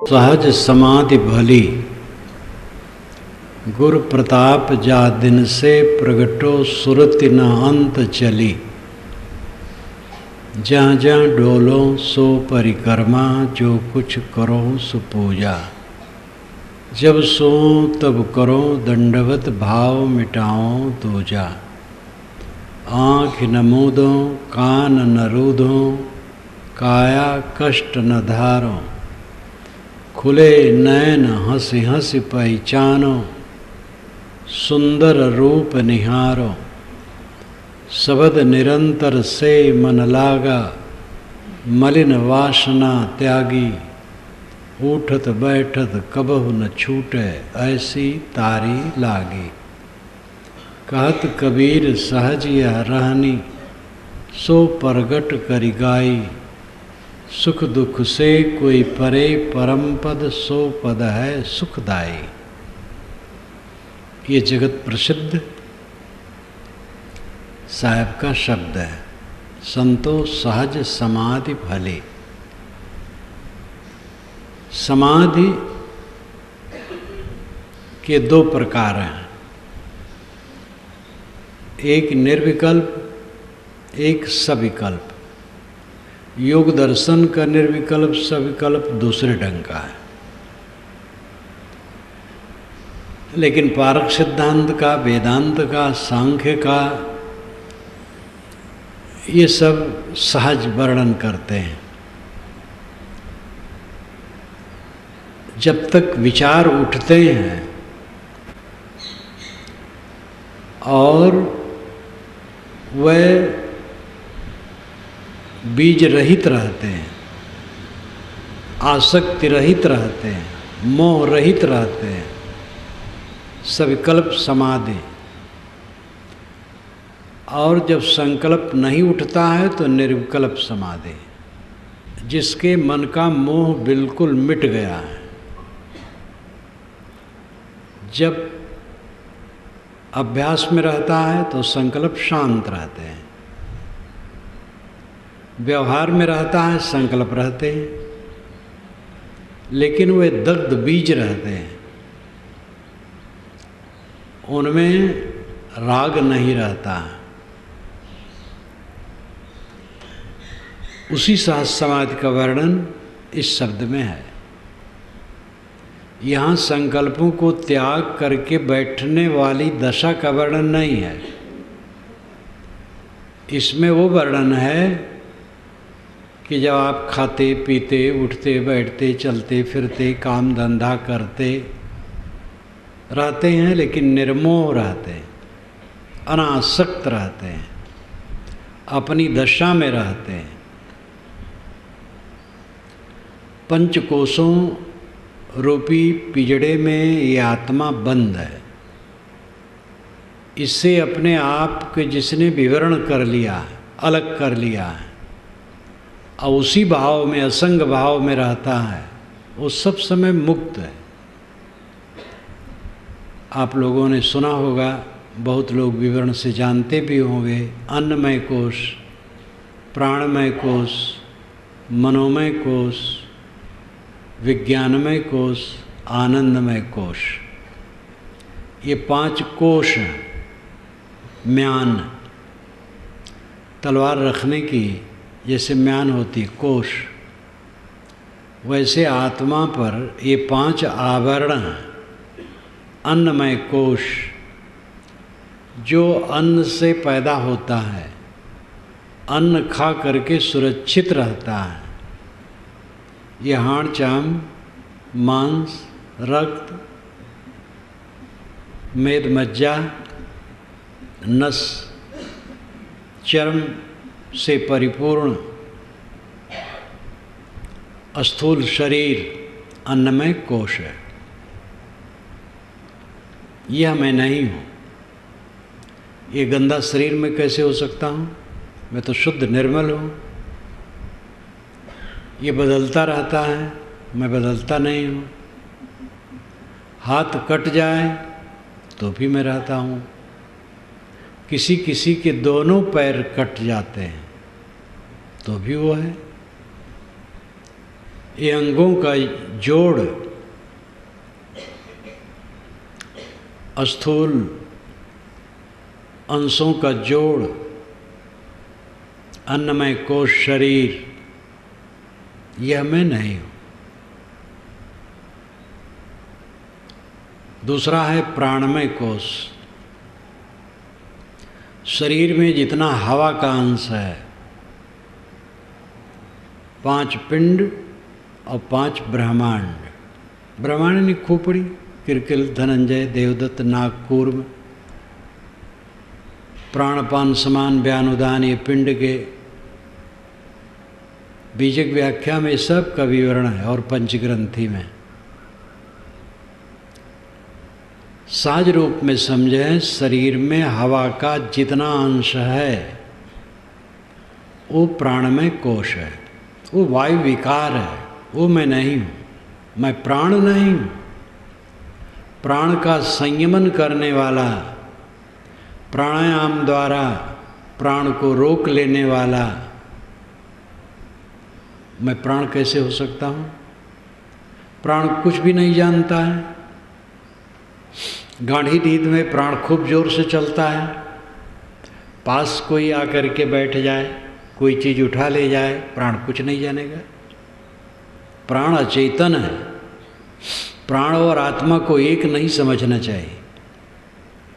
सहज समाधि भली, गुर प्रताप जा दिन से प्रगटो सुरति न अंत चली। जहाँ जहाँ डोलो सो परिक्रमा, जो कुछ करो सो पूजा। जब सो तब करो दंडवत, भाव मिटाओ दूजा। आँख न मूदो, कान न रूधो, काया कष्ट न धारो। खुले नयन हंसी हंसी पहचानो, सुंदर रूप निहारो। शब्द निरंतर से मन लागा, मलिन वासना त्यागी। उठत बैठत कबहु न छूटे, ऐसी तारी लागी। कहत कबीर सहज यह रहनी, सो परगट करि गाई। सुख दुख से कोई परे, परम पद सो पद है सुखदाई। ये जगत प्रसिद्ध साहब का शब्द है। संतो सहज समाधि भले। समाधि के दो प्रकार हैं, एक निर्विकल्प, एक सविकल्प। योग दर्शन का निर्विकल्प सविकल्प दूसरे ढंग का है, लेकिन पारक सिद्धांत का, वेदांत का, सांख्य का, ये सब सहज वर्णन करते हैं। जब तक विचार उठते हैं और वह बीज रहित रहते हैं, आसक्ति रहित रहते हैं, मोह रहित रहते हैं, सविकल्प समाधि। और जब संकल्प नहीं उठता है तो निर्विकल्प समाधि, जिसके मन का मोह बिल्कुल मिट गया है। जब अभ्यास में रहता है तो संकल्प शांत रहते हैं, व्यवहार में रहता है संकल्प रहते हैं, लेकिन वे दग्ध बीज रहते हैं, उनमें राग नहीं रहता। उसी सहज समाधि का वर्णन इस शब्द में है। यहाँ संकल्पों को त्याग करके बैठने वाली दशा का वर्णन नहीं है। इसमें वो वर्णन है कि जब आप खाते पीते, उठते बैठते, चलते फिरते, काम धंधा करते रहते हैं, लेकिन निर्मोह रहते हैं, अनासक्त रहते हैं, अपनी दशा में रहते हैं। पंचकोशों रूपी पिजड़े में ये आत्मा बंद है। इससे अपने आप के जिसने विवरण कर लिया, अलग कर लिया है और उसी भाव में, असंग भाव में रहता है, वो सब समय मुक्त है। आप लोगों ने सुना होगा, बहुत लोग विवरण से जानते भी होंगे, अन्नमय कोश, प्राणमय कोश, मनोमय कोश, विज्ञानमय कोश, आनंदमय कोश। ये 5 कोश हैं। म्यान, तलवार रखने की जैसे म्यान होती कोश, वैसे आत्मा पर ये 5 आवरण हैं। अन्नमय कोश, जो अन्न से पैदा होता है, अन्न खा करके सुरक्षित रहता है। ये हाड़ चाम, मांस, रक्त, मेद मज्जा, नस, चर्म से परिपूर्ण स्थूल शरीर अन्नमय कोश है। यह मैं नहीं हूँ। ये गंदा शरीर में कैसे हो सकता हूँ? मैं तो शुद्ध निर्मल हूँ। ये बदलता रहता है, मैं बदलता नहीं हूँ। हाथ कट जाए तो भी मैं रहता हूँ। किसी किसी के दोनों पैर कट जाते हैं तो भी वो है। ये अंगों का जोड़, स्थूल अंशों का जोड़, अन्नमय कोश शरीर, यह मैं नहीं हूँ। दूसरा है प्राणमय कोश। शरीर में जितना हवा का अंश है, 5 पिंड और 5 ब्रह्मांड। ब्रह्मांड यानी खोपड़ी, किरकिल, धनंजय, देवदत्त, नागकूर्म, प्राणपान समान, व्यानुदान, ये पिंड के बीजक व्याख्या में सब का विवरण है। और पंचग्रंथि में साज रूप में समझें, शरीर में हवा का जितना अंश है वो प्राणमय कोश है, वो वायु विकार है, वो मैं नहीं हूँ। मैं प्राण नहीं हूँ। प्राण का संयमन करने वाला, प्राणायाम द्वारा प्राण को रोक लेने वाला मैं प्राण कैसे हो सकता हूँ? प्राण कुछ भी नहीं जानता है। गाढ़ी नींद में प्राण खूब जोर से चलता है, पास कोई आकर के बैठ जाए, कोई चीज़ उठा ले जाए, प्राण कुछ नहीं जानेगा। प्राण अचेतन है। प्राण और आत्मा को एक नहीं समझना चाहिए।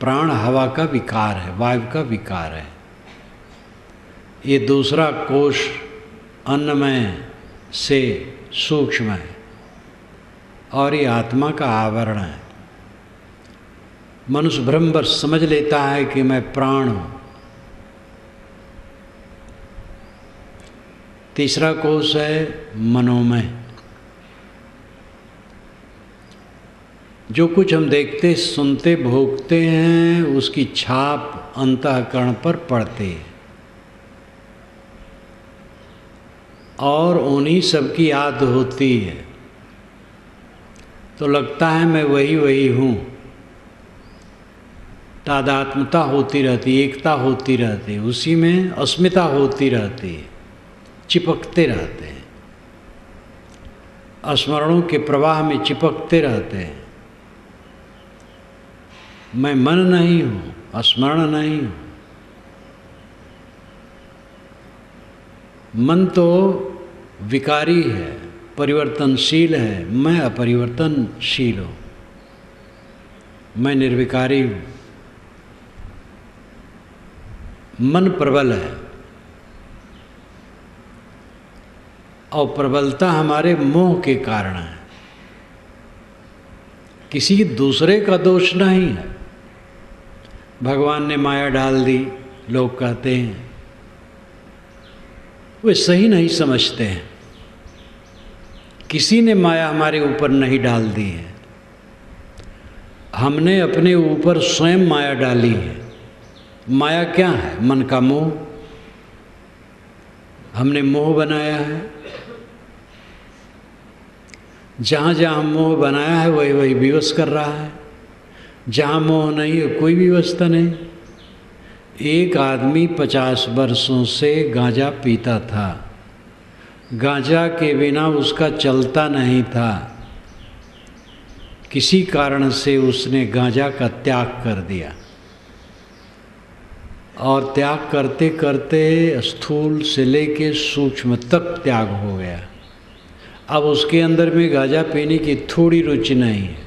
प्राण हवा का विकार है, वायु का विकार है। ये दूसरा कोश अन्नमय से सूक्ष्म है और ये आत्मा का आवरण है। मनुष्य भ्रमवश समझ लेता है कि मैं प्राण हूँ। तीसरा कोश है मनोमय। जो कुछ हम देखते, सुनते, भोगते हैं, उसकी छाप अंतःकरण पर पड़ती है और उन्हीं सब की याद होती है, तो लगता है मैं वही वही हूँ। तादात्म्यता होती रहती, एकता होती रहती, उसी में अस्मिता होती रहती है, चिपकते रहते हैं, स्मरणों के प्रवाह में चिपकते रहते हैं। मैं मन नहीं हूँ, स्मरण नहीं हूँ। मन तो विकारी है, परिवर्तनशील है, मैं अपरिवर्तनशील हूँ, मैं निर्विकारी हूँ। मन प्रबल है और प्रबलता हमारे मोह के कारण है, किसी दूसरे का दोष नहीं है। भगवान ने माया डाल दी, लोग कहते हैं, वे सही नहीं समझते हैं। किसी ने माया हमारे ऊपर नहीं डाल दी है, हमने अपने ऊपर स्वयं माया डाली है। माया क्या है? मन का मोह। हमने मोह बनाया है। जहाँ जहाँ मोह बनाया है वही वही विवश कर रहा है। जहाँ मोह नहीं है कोई व्यवस्था नहीं। एक आदमी 50 वर्षों से गांजा पीता था, गांजा के बिना उसका चलता नहीं था। किसी कारण से उसने गांजा का त्याग कर दिया और त्याग करते करते स्थूल से लेके सूक्ष्म तक त्याग हो गया। अब उसके अंदर में गांजा पीने की थोड़ी रुचि नहीं है।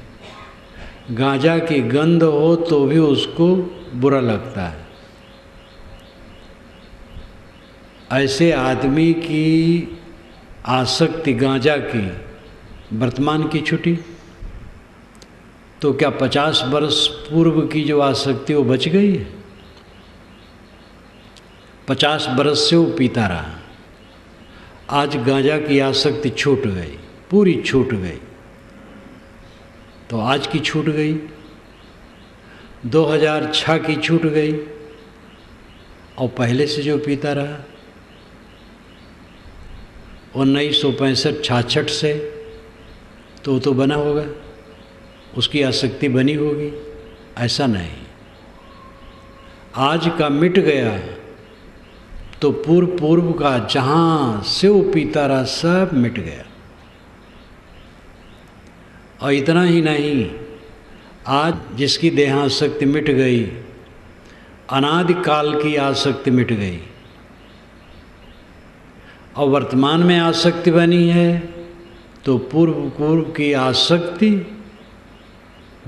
गांजा की गंध हो तो भी उसको बुरा लगता है। ऐसे आदमी की आसक्ति गांजा की वर्तमान की छुट्टी, तो क्या 50 वर्ष पूर्व की जो आसक्ति वो बच गई है? 50 वर्ष से वो पीता रहा, आज गांजा की आसक्ति छूट गई, पूरी छूट गई। तो आज की छूट गई, 2006 की छूट गई, और पहले से जो पीता रहा 1965-66 से तो बना होगा, उसकी आसक्ति बनी होगी। ऐसा नहीं, आज का मिट गया तो पूर्व का जहाँ से वो पीता रहा सब मिट गया। और इतना ही नहीं, आज जिसकी देहासक्ति मिट गई, अनादिकाल की आसक्ति मिट गई और वर्तमान में आसक्ति बनी है, तो पूर्व की आसक्ति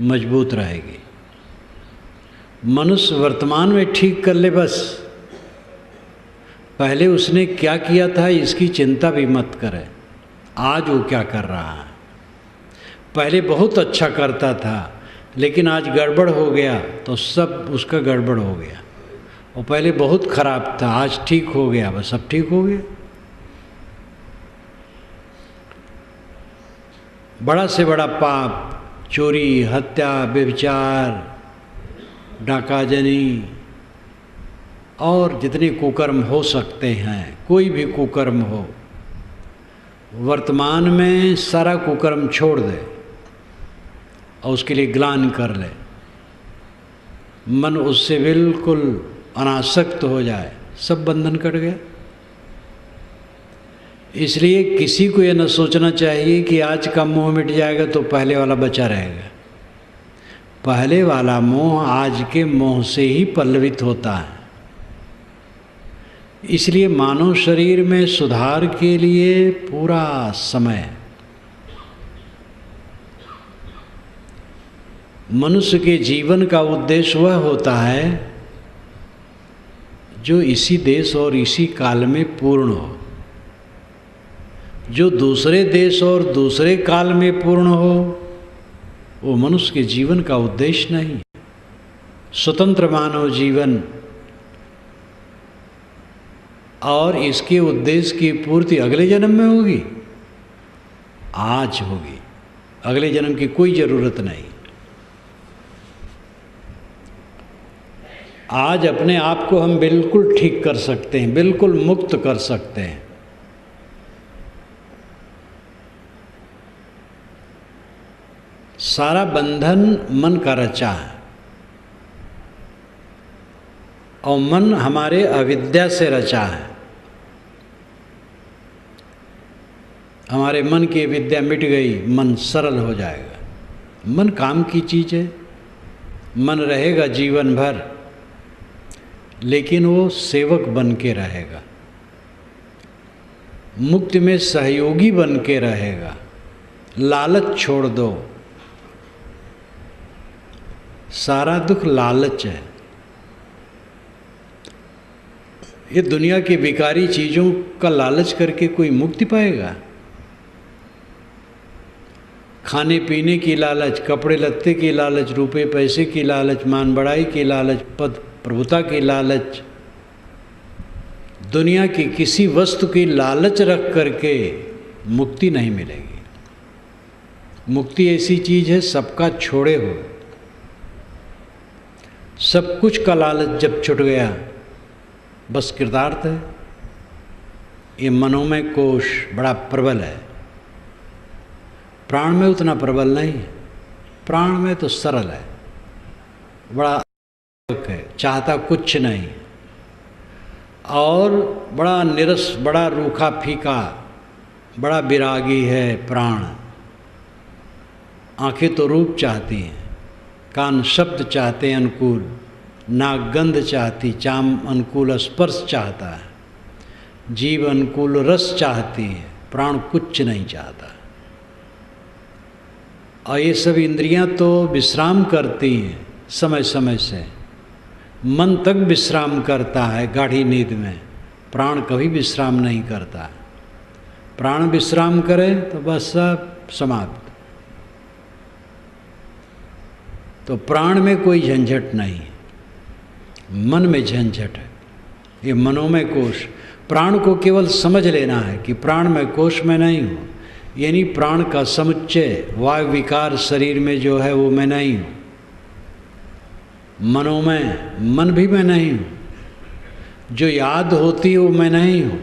मजबूत रहेगी। मनुष्य वर्तमान में ठीक कर ले बस, पहले उसने क्या किया था इसकी चिंता भी मत करे, आज वो क्या कर रहा है। पहले बहुत अच्छा करता था, लेकिन आज गड़बड़ हो गया तो सब उसका गड़बड़ हो गया। और पहले बहुत खराब था, आज ठीक हो गया, बस सब ठीक हो गया। बड़ा से बड़ा पाप, चोरी, हत्या, व्यभिचार, डाकाजनी और जितने कुकर्म हो सकते हैं, कोई भी कुकर्म हो, वर्तमान में सारा कुकर्म छोड़ दे और उसके लिए ग्लानि कर ले, मन उससे बिल्कुल अनासक्त हो जाए, सब बंधन कट गया। इसलिए किसी को यह न सोचना चाहिए कि आज का मोह मिट जाएगा तो पहले वाला बचा रहेगा। पहले वाला मोह आज के मोह से ही पल्लवित होता है। इसलिए मानव शरीर में सुधार के लिए पूरा समय, मनुष्य के जीवन का उद्देश्य वह होता है जो इसी देश और इसी काल में पूर्ण हो। जो दूसरे देश और दूसरे काल में पूर्ण हो, वो मनुष्य के जीवन का उद्देश्य नहीं। स्वतंत्र मानव जीवन और इसके उद्देश्य की पूर्ति अगले जन्म में होगी, आज होगी, अगले जन्म की कोई जरूरत नहीं। आज अपने आप को हम बिल्कुल ठीक कर सकते हैं, बिल्कुल मुक्त कर सकते हैं। सारा बंधन मन का रचा है और मन हमारे अविद्या से रचा है। हमारे मन की विद्या मिट गई, मन सरल हो जाएगा। मन काम की चीज़ है, मन रहेगा जीवन भर, लेकिन वो सेवक बन के रहेगा, मुक्ति में सहयोगी बन के रहेगा। लालच छोड़ दो, सारा दुख लालच है। ये दुनिया की बेकारी चीज़ों का लालच करके कोई मुक्ति पाएगा? खाने पीने की लालच, कपड़े लत्ते की लालच, रुपए पैसे की लालच, मान बढ़ाई की लालच, पद प्रभुता की लालच, दुनिया की किसी वस्तु की लालच रख करके मुक्ति नहीं मिलेगी। मुक्ति ऐसी चीज़ है सबका छोड़े हो। सब कुछ का लालच जब छूट गया, बस कृतार्थ है। ये मनोमय कोश बड़ा प्रबल है, प्राण में उतना प्रबल नहीं है। प्राण में तो सरल है, बड़ा है, चाहता कुछ नहीं, और बड़ा निरस, बड़ा रूखा फीका, बड़ा विरागी है प्राण। आंखें तो रूप चाहती हैं, कान शब्द चाहते हैं अनुकूल, नाक गंध चाहती, चाम अनुकूल स्पर्श चाहता है, जीव अनुकूल रस चाहती है, प्राण कुछ नहीं चाहता। और ये सब इंद्रियां तो विश्राम करती हैं समय समय से। मन तक विश्राम करता है गाढ़ी नींद में, प्राण कभी विश्राम नहीं करता। प्राण विश्राम करे तो बस सब समाप्त। तो प्राण में कोई झंझट नहीं, मन में झंझट है। ये मनोमय कोश, प्राण को केवल समझ लेना है कि प्राण में कोश में नहीं हूँ, यानी प्राण का समुच्चय वायु विकार शरीर में जो है वो मैं नहीं हूँ। मनोमय, मन भी मैं नहीं हूँ, जो याद होती है वो मैं नहीं हूँ।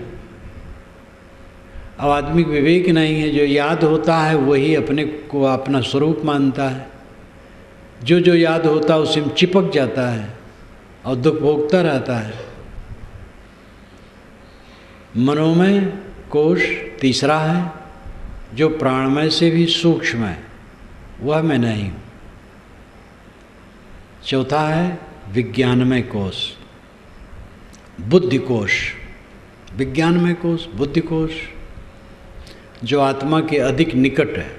अब आदमी विवेक नहीं है, जो याद होता है वही अपने को अपना स्वरूप मानता है। जो जो याद होता है उसी में चिपक जाता है और दुख भोगता रहता है। मनोमय कोश तीसरा है, जो प्राणमय से भी सूक्ष्म है, वह मैं नहीं हूँ। चौथा है विज्ञानमय कोश, बुद्धि कोश। विज्ञानमय कोश, बुद्धि कोश जो आत्मा के अधिक निकट है,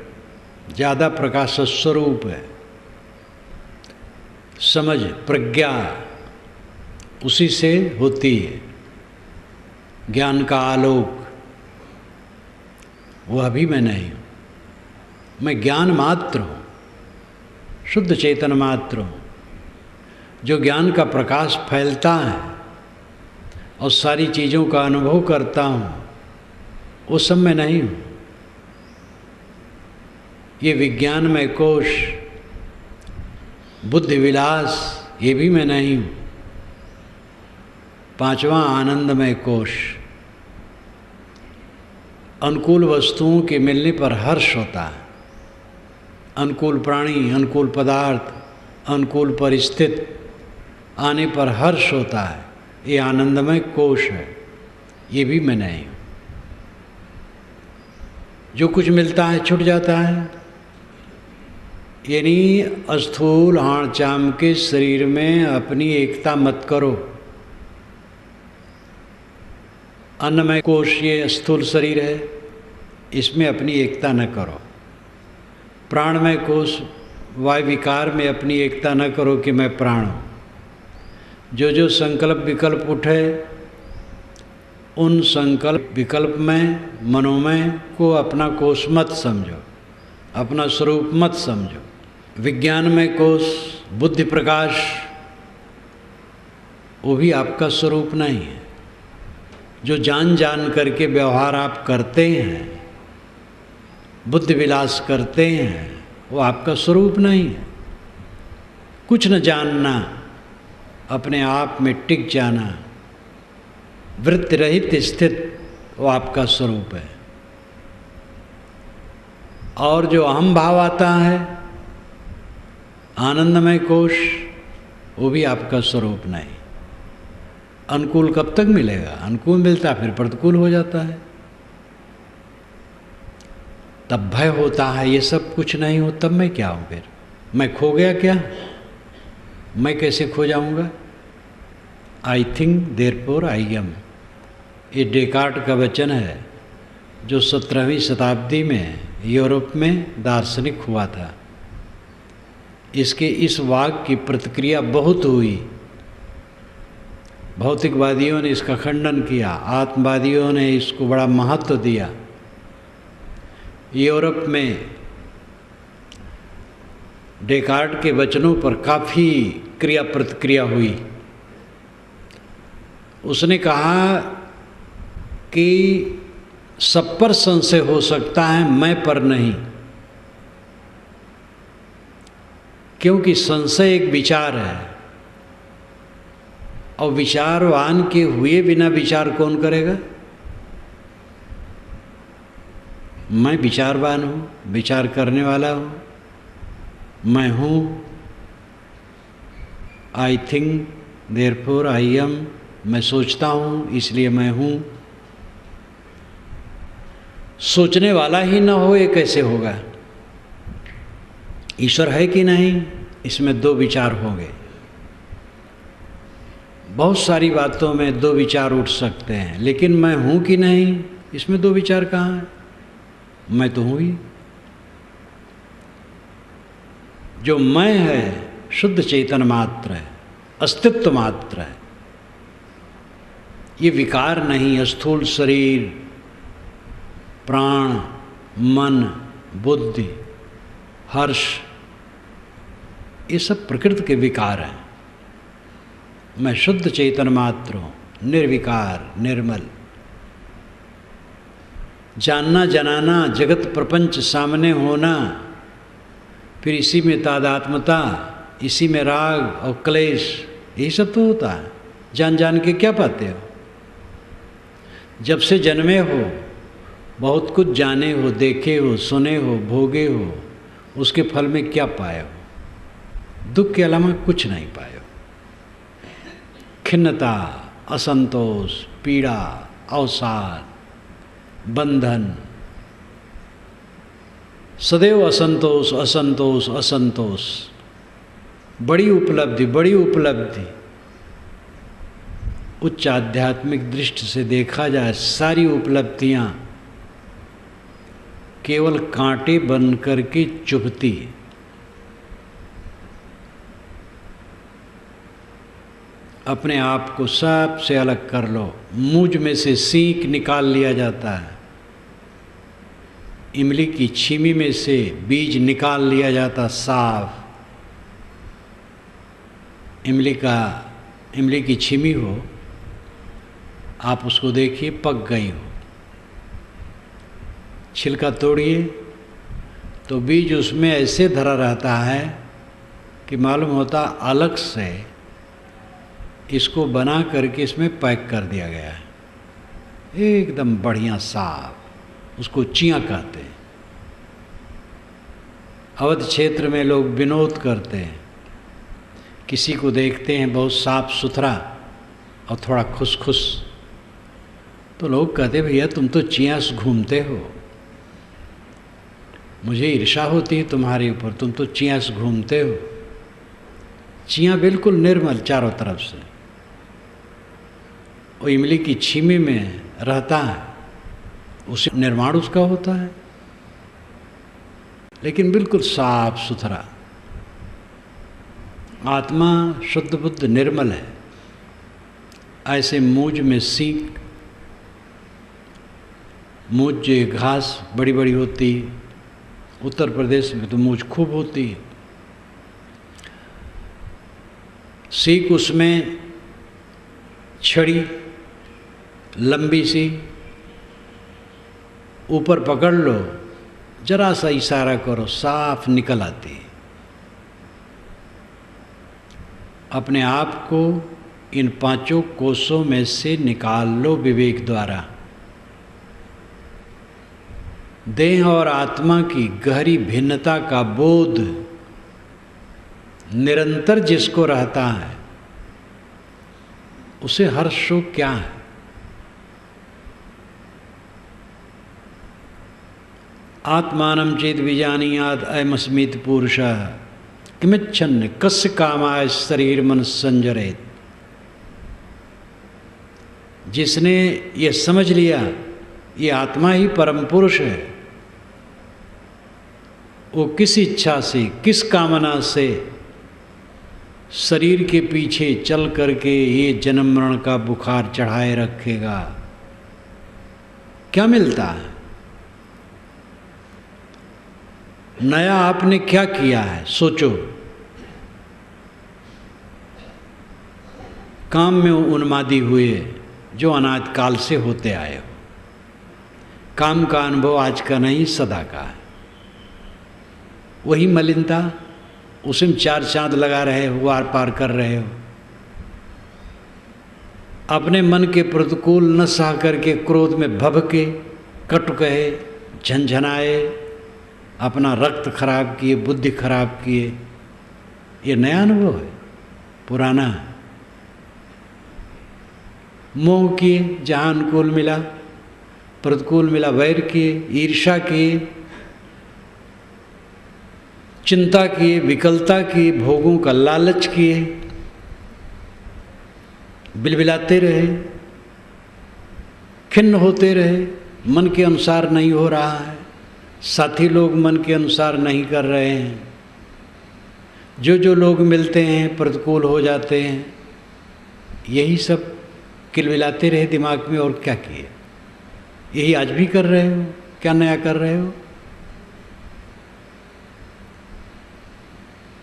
ज़्यादा प्रकाश स्वरूप है, समझ प्रज्ञा उसी से होती है, ज्ञान का आलोक, वह भी मैं नहीं हूँ। मैं ज्ञान मात्र हूँ, शुद्ध चेतन मात्र हूँ। जो ज्ञान का प्रकाश फैलता है और सारी चीज़ों का अनुभव करता हूँ, वो सब मैं नहीं हूँ। ये विज्ञानमय कोश, बुद्धि विलास, ये भी मैं नहीं हूँ। पांचवा आनंदमय कोश, अनुकूल वस्तुओं के मिलने पर हर्ष होता है, अनुकूल प्राणी, अनुकूल पदार्थ, अनुकूल परिस्थिति आने पर हर्ष होता है, ये आनंदमय कोश है। ये भी मैं नहीं हूँ। जो कुछ मिलता है छूट जाता है, यानी स्थूल हाड़ चाम के शरीर में अपनी एकता मत करो। अन्नमय कोश ये स्थूल शरीर है, इसमें अपनी एकता न करो। प्राणमय कोश वायु विकार में अपनी एकता न करो कि मैं प्राण हूँ। जो संकल्प विकल्प उठे, उन संकल्प विकल्प में, मनोमय को अपना कोश मत समझो, अपना स्वरूप मत समझो। विज्ञानमय कोश, बुद्धि प्रकाश, वो भी आपका स्वरूप नहीं है। जो जान जान करके व्यवहार आप करते हैं, बुद्धि विलास करते हैं, वो आपका स्वरूप नहीं है। कुछ न जानना, अपने आप में टिक जाना, वृत्ति रहित स्थित, वो आपका स्वरूप है। और जो अहम भाव आता है, आनंदमय कोश, वो भी आपका स्वरूप नहीं। अनुकूल कब तक मिलेगा? अनुकूल मिलता फिर प्रतिकूल हो जाता है, तब भय होता है। ये सब कुछ नहीं हो तब मैं क्या हूँ? फिर मैं खो गया क्या? मैं कैसे खो जाऊँगा? I think therefore I am, ये डेकार्ट का वचन है, जो 17वीं शताब्दी में यूरोप में दार्शनिक हुआ था। इसके इस वाक्य की प्रतिक्रिया बहुत हुई। भौतिकवादियों ने इसका खंडन किया, आत्मवादियों ने इसको बड़ा महत्व दिया। यूरोप में डेकार्ट के वचनों पर काफ़ी क्रिया प्रतिक्रिया हुई। उसने कहा कि सब पर संशय हो सकता है, मैं पर नहीं, क्योंकि संशय एक विचार है और विचारवान के हुए बिना विचार कौन करेगा? मैं विचारवान हूँ, विचार करने वाला हूँ, मैं हूँ। I think therefore I am, मैं सोचता हूँ इसलिए मैं हूँ। सोचने वाला ही ना हो, ये कैसे होगा? ईश्वर है कि नहीं, इसमें दो विचार होंगे। बहुत सारी बातों में दो विचार उठ सकते हैं, लेकिन मैं हूँ कि नहीं, इसमें दो विचार कहाँ है? मैं तो हूँ ही। जो मैं है शुद्ध चेतन मात्र है, अस्तित्व मात्र है। ये विकार नहीं, स्थूल शरीर, प्राण, मन, बुद्धि, हर्ष, ये सब प्रकृति के विकार हैं। मैं शुद्ध चेतन मात्र हूँ, निर्विकार, निर्मल। जानना, जनाना, जगत प्रपंच सामने होना, फिर इसी में तादात्मता, इसी में राग और क्लेश, यही सब तो होता है। जान जान के क्या पाते हो? जब से जन्मे हो बहुत कुछ जाने हो, देखे हो, सुने हो, भोगे हो, उसके फल में क्या पाए हो? दुख के अलावा कुछ नहीं पाए हो। खिन्नता, असंतोष, पीड़ा, अवसाद, बंधन, सदैव असंतोष असंतोष असंतोष। बड़ी उपलब्धि, बड़ी उपलब्धि। उच्च आध्यात्मिक दृष्टि से देखा जाए सारी उपलब्धियां केवल कांटे बन करके चुभती। अपने आप को सबसे अलग कर लो। मूंज में से सींक निकाल लिया जाता है, इमली की छीमी में से बीज निकाल लिया जाता साफ। इमली की छीमी हो, आप उसको देखिए पक गई हो, छिलका तोड़िए तो बीज उसमें ऐसे धरा रहता है कि मालूम होता अलग से इसको बना करके इसमें पैक कर दिया गया है, एकदम बढ़िया साफ। उसको चियाँ कहते हैं। अवध क्षेत्र में लोग विनोद करते हैं, किसी को देखते हैं बहुत साफ सुथरा और थोड़ा खुश, तो लोग कहते भैया तुम तो चियाँ से घूमते हो, मुझे ईर्ष्या होती है तुम्हारे ऊपर, तुम तो चियाँ से घूमते हो। चियाँ बिल्कुल निर्मल चारों तरफ से, वो इमली की छीमी में रहता है, उसे निर्माण उसका होता है, लेकिन बिल्कुल साफ सुथरा। आत्मा शुद्ध बुद्ध निर्मल है। ऐसे मूंज में सींक, मूंज जो घास बड़ी बड़ी होती, उत्तर प्रदेश में तो मूंज खूब होती है। सींक उसमें छड़ी लंबी सी ऊपर पकड़ लो, जरा सा इशारा करो साफ निकल आती। अपने आप को इन पांचों कोषों में से निकाल लो विवेक द्वारा। देह और आत्मा की गहरी भिन्नता का बोध निरंतर जिसको रहता है उसे हर्ष शोक क्या है? आत्मानं चेत विजानीयात् अयमस्मीति पुरुषः किमिच्छन् कस्य कामाय शरीर मन संजरेत। जिसने ये समझ लिया ये आत्मा ही परम पुरुष है, वो किस इच्छा से, किस कामना से शरीर के पीछे चल करके ये जन्म मरण का बुखार चढ़ाए रखेगा? क्या मिलता है? नया आपने क्या किया है? सोचो। काम में उन्मादी हुए जो अनाद काल से होते आए हो। काम का अनुभव आज का नहीं, सदा का है। वही मलिनता, उसी में चार चांद लगा रहे हो, आर पार कर रहे हो। अपने मन के प्रतिकूल न सह करके क्रोध में भभके, कटु कहे, झंझनाए, अपना रक्त खराब किए, बुद्धि खराब किए। ये नया अनुभव है, पुराना है। मोह किए, जहाँ अनुकूल मिला, प्रतिकूल मिला वैर किए, ईर्ष्या किए, चिंता किए, विकलता किए, भोगों का लालच किए, बिलबिलाते रहे, खिन्न होते रहे। मन के अनुसार नहीं हो रहा है, साथी लोग मन के अनुसार नहीं कर रहे हैं, जो लोग मिलते हैं प्रतिकूल हो जाते हैं। यही सब किलबिलाते रहे दिमाग में, और क्या किए? यही आज भी कर रहे हो। क्या नया कर रहे हो?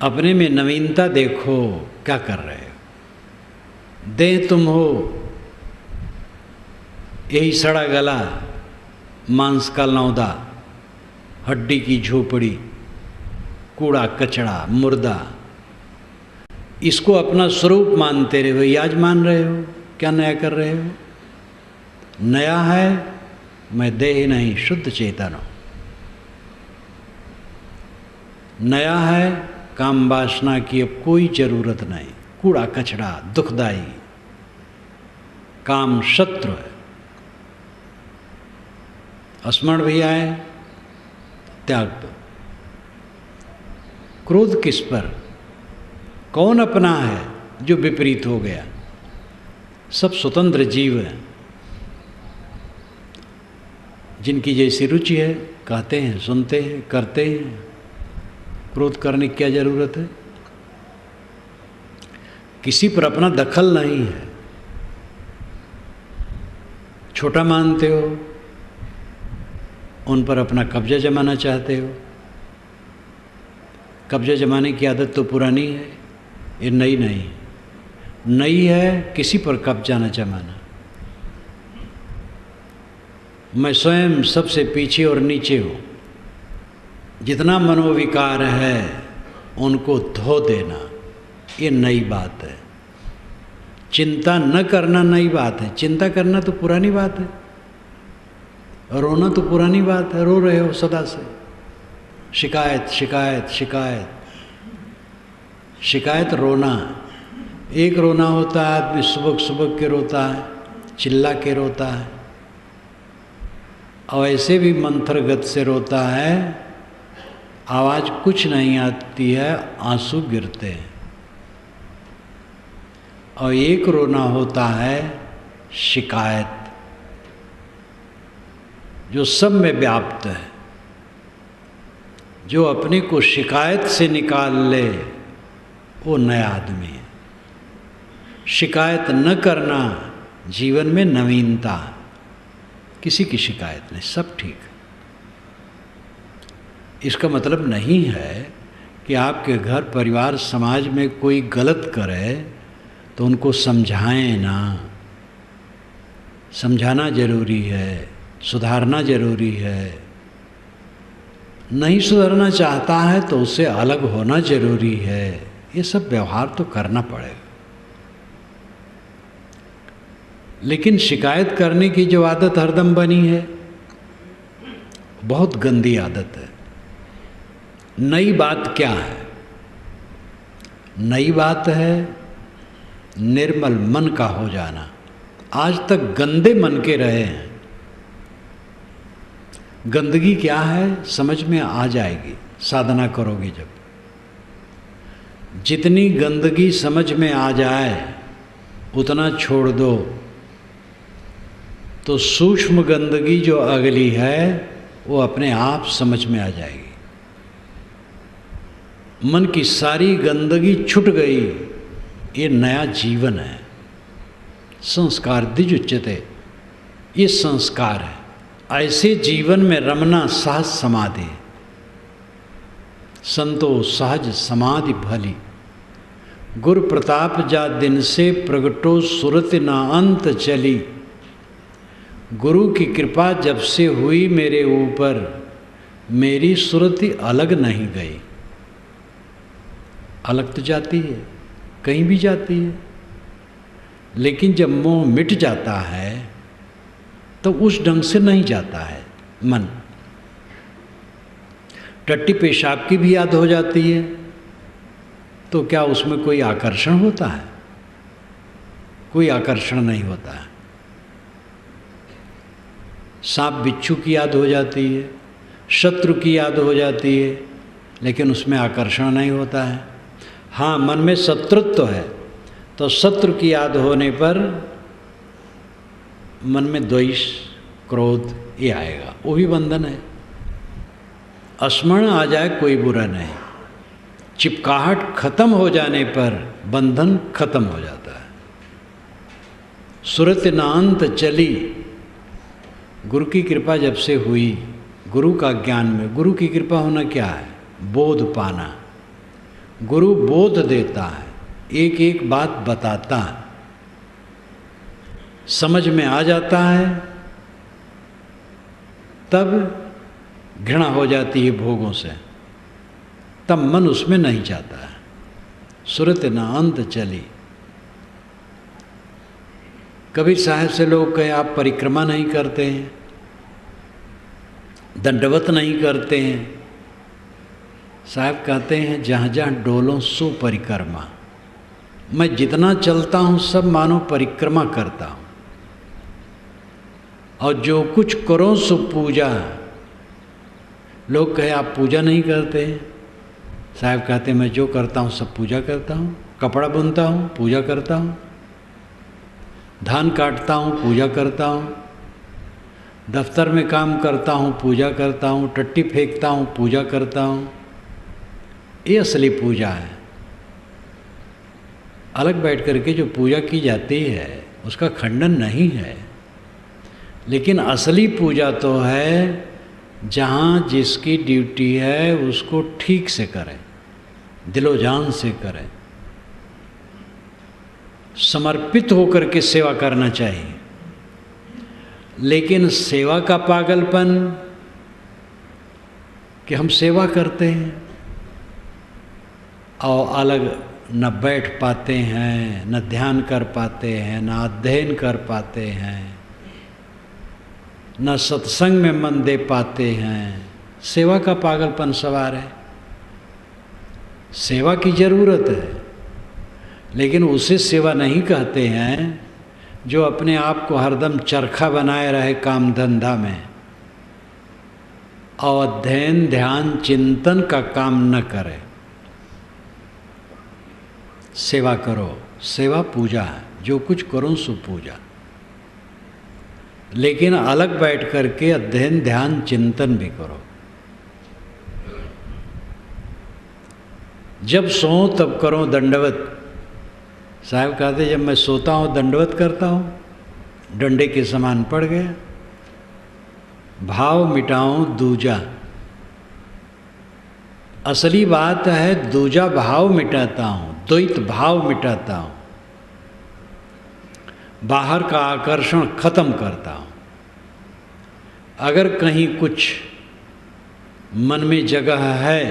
अपने में नवीनता देखो, क्या कर रहे हो? देह तुम हो, यही सड़ा गला, मांस का लौंदा, हड्डी की झोपड़ी, कूड़ा कचड़ा, मुर्दा, इसको अपना स्वरूप मानते रहे हो। ये आज मान रहे हो? क्या नया कर रहे हो? नया है मैं देह नहीं शुद्ध चेतन हूँ। नया है काम वासना की अब कोई जरूरत नहीं, कूड़ा कचड़ा दुखदाई, काम शत्रु है। स्मरण भी आए त्याग दो। क्रोध किस पर? कौन अपना है जो विपरीत हो गया? सब स्वतंत्र जीव हैं, जिनकी जैसी रुचि है कहते हैं, सुनते हैं, करते हैं। क्रोध करने की क्या जरूरत है? किसी पर अपना दखल नहीं है। छोटा मानते हो, उन पर अपना कब्जा जमाना चाहते हो। कब्जा जमाने की आदत तो पुरानी है, ये नई नहीं। नई है किसी पर कब्जा न जमाना। मैं स्वयं सबसे पीछे और नीचे हूँ। जितना मनोविकार है उनको धो देना, ये नई बात है। चिंता न करना नई बात है। चिंता करना तो पुरानी बात है। रोना तो पुरानी बात है। रो रहे हो सदा से, शिकायत शिकायत शिकायत शिकायत। रोना एक रोना होता है, आदमी सुबक सुबक के रोता है, चिल्ला के रोता है, और ऐसे भी मंथर गत से रोता है, आवाज़ कुछ नहीं आती है, आंसू गिरते हैं। और एक रोना होता है शिकायत, जो सब में व्याप्त है। जो अपने को शिकायत से निकाल ले वो नया आदमी है। शिकायत न करना जीवन में नवीनता। किसी की शिकायत नहीं, सब ठीक। इसका मतलब नहीं है कि आपके घर परिवार समाज में कोई गलत करे तो उनको समझाएं ना। समझाना जरूरी है, सुधारना जरूरी है। नहीं सुधरना चाहता है तो उससे अलग होना जरूरी है। ये सब व्यवहार तो करना पड़ेगा। लेकिन शिकायत करने की जो आदत हरदम बनी है, बहुत गंदी आदत है। नई बात क्या है? नई बात है निर्मल मन का हो जाना। आज तक गंदे मन के रहे हैं। गंदगी क्या है समझ में आ जाएगी साधना करोगे जब। जितनी गंदगी समझ में आ जाए उतना छोड़ दो, तो सूक्ष्म गंदगी जो अगली है वो अपने आप समझ में आ जाएगी। मन की सारी गंदगी छूट गई, ये नया जीवन है। संस्कार द्विजुच्यते, ये संस्कार है। ऐसे जीवन में रमना सहज समाधि। संतोष सहज समाधि भली, गुरु प्रताप जा दिन से प्रगटो सुरत ना अंत चली। गुरु की कृपा जब से हुई मेरे ऊपर, मेरी सुरति अलग नहीं गई। अलग तो जाती है, कहीं भी जाती है, लेकिन जब मोह मिट जाता है तो उस ढंग से नहीं जाता है मन। टट्टी पेशाब की भी याद हो जाती है तो क्या उसमें कोई आकर्षण होता है? कोई आकर्षण नहीं होता है। सांप बिच्छू की याद हो जाती है, शत्रु की याद हो जाती है, लेकिन उसमें आकर्षण नहीं होता है। हाँ, मन में शत्रुत्व है तो शत्रु की याद होने पर मन में द्वेष क्रोध ये आएगा, वो भी बंधन है। स्मरण आ जाए कोई बुरा नहीं। चिपकाहट खत्म हो जाने पर बंधन खत्म हो जाता है। सुरत नांत चली, गुरु की कृपा जब से हुई, गुरु का ज्ञान में, गुरु की कृपा होना क्या है? बोध पाना। गुरु बोध देता है, एक एक बात बताता है, समझ में आ जाता है, तब घृणा हो जाती है भोगों से, तब मन उसमें नहीं जाता है। सुरत ना अंत चली। कबीर साहब से लोग कहे आप परिक्रमा नहीं करते हैं, दंडवत नहीं करते हैं। साहब कहते हैं जहाँ जहाँ डोलों सो परिक्रमा। मैं जितना चलता हूँ सब मानो परिक्रमा करता हूँ, और जो कुछ करो सो पूजा। लोग कहे आप पूजा नहीं करते हैं, साहब कहते मैं जो करता हूँ सब पूजा करता हूँ, कपड़ा बुनता हूँ पूजा करता हूँ, धान काटता हूँ पूजा करता हूँ, दफ्तर में काम करता हूँ पूजा करता हूँ, टट्टी फेंकता हूँ पूजा करता हूँ। ये असली पूजा है। अलग बैठ करके जो पूजा की जाती है उसका खंडन नहीं है, लेकिन असली पूजा तो है जहाँ जिसकी ड्यूटी है उसको ठीक से करें, दिलो जान से करें, समर्पित होकर के सेवा करना चाहिए। लेकिन सेवा का पागलपन कि हम सेवा करते हैं और अलग न बैठ पाते हैं, न ध्यान कर पाते हैं, न अध्ययन कर पाते हैं, न सत्संग में मन दे पाते हैं। सेवा का पागलपन सवार है। सेवा की ज़रूरत है, लेकिन उसे सेवा नहीं कहते हैं जो अपने आप को हरदम चरखा बनाए रहे काम धंधा में और अध्ययन ध्यान चिंतन का काम न करे। सेवा करो, सेवा पूजा है, जो कुछ करो सो पूजा, लेकिन अलग बैठ करके अध्ययन ध्यान चिंतन भी करो। जब सो तब करो दंडवत। साहब कहते जब मैं सोता हूँ दंडवत करता हूँ, डंडे के समान पड़ गया। भाव मिटाऊं दूजा, असली बात है दूजा भाव मिटाता हूँ, द्वैत भाव मिटाता हूँ, बाहर का आकर्षण खत्म करता हूँ। अगर कहीं कुछ मन में जगह है